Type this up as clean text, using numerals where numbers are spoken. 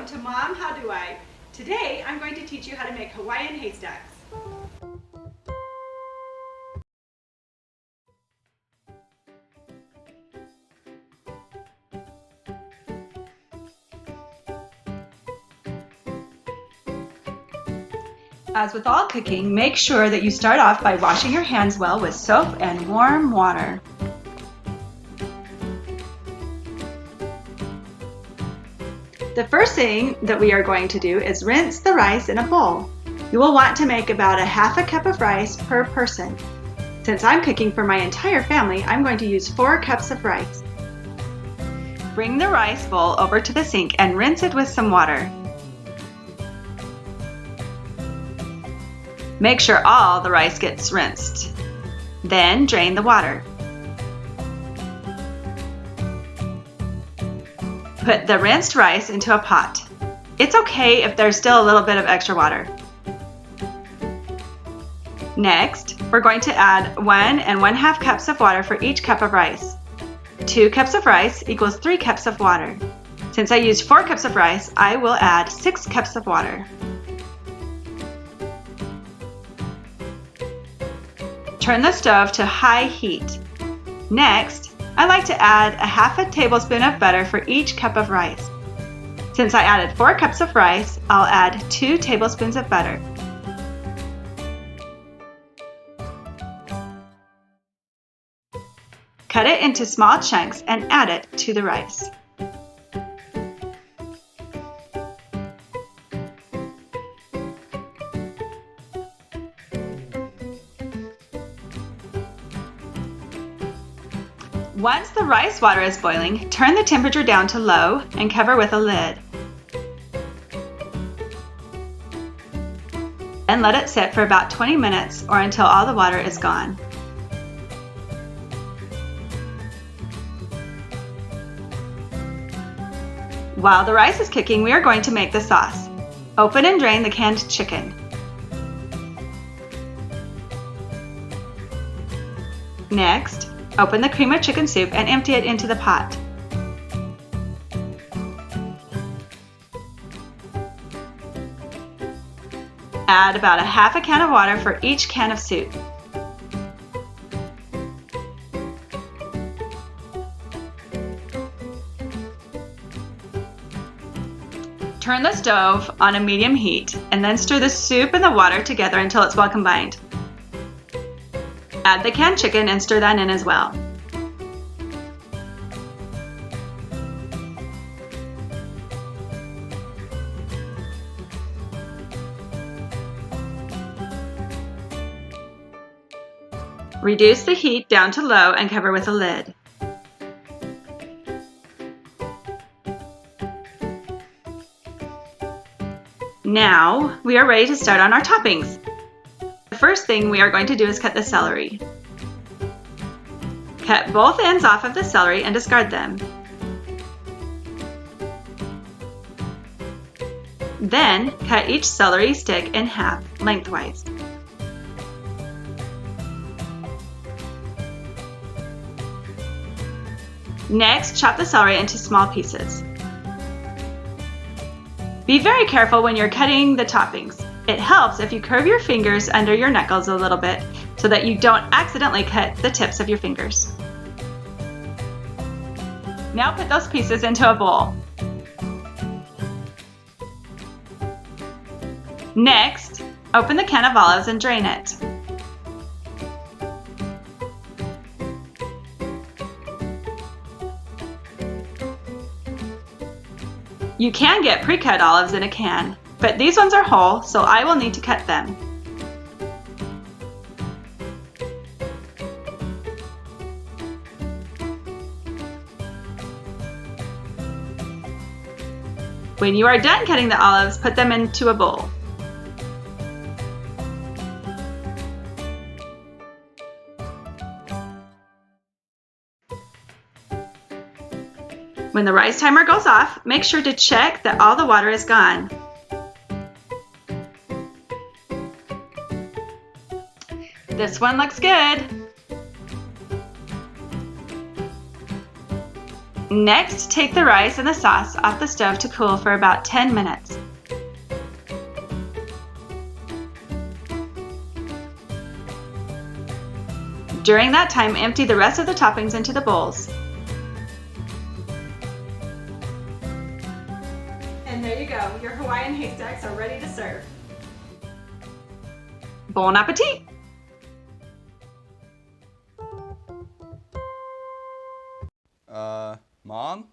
Welcome to Mom, How Do I? Today I'm going to teach you how to make Hawaiian haystacks. As with all cooking, make sure that you start off by washing your hands well with soap and warm water. The first thing that we are going to do is rinse the rice in a bowl. You will want to make about a half a cup of rice per person. Since I'm cooking for my entire family, I'm going to use 4 cups of rice. Bring the rice bowl over to the sink and rinse it with some water. Make sure all the rice gets rinsed. Then drain the water. Put the rinsed rice into a pot. It's okay if there's still a little bit of extra water. Next, we're going to add 1 1/2 cups of water for each cup of rice. 2 cups of rice equals 3 cups of water. Since I used 4 cups of rice, I will add 6 cups of water. Turn the stove to high heat. Next, I like to add a half a tablespoon of butter for each cup of rice. Since I added 4 cups of rice, I'll add 2 tablespoons of butter. Cut it into small chunks and add it to the rice. Once the rice water is boiling, turn the temperature down to low and cover with a lid. Then let it sit for about 20 minutes or until all the water is gone. While the rice is cooking, we are going to make the sauce. Open and drain the canned chicken. Next, open the cream of chicken soup and empty it into the pot. Add about a half a can of water for each can of soup. Turn the stove on a medium heat and then stir the soup and the water together until it's well combined. Add the canned chicken and stir that in as well. Reduce the heat down to low and cover with a lid. Now we are ready to start on our toppings. The first thing we are going to do is cut the celery. Cut both ends off of the celery and discard them. Then cut each celery stick in half lengthwise. Next, chop the celery into small pieces. Be very careful when you're cutting the toppings. It helps if you curve your fingers under your knuckles a little bit so that you don't accidentally cut the tips of your fingers. Now put those pieces into a bowl. Next, open the can of olives and drain it. You can get pre-cut olives in a can, but these ones are whole, so I will need to cut them. When you are done cutting the olives, put them into a bowl. When the rice timer goes off, make sure to check that all the water is gone. This one looks good. Next, take the rice and the sauce off the stove to cool for about 10 minutes. During that time, empty the rest of the toppings into the bowls. And there you go, your Hawaiian haystacks are ready to serve. Bon appetit! Mom?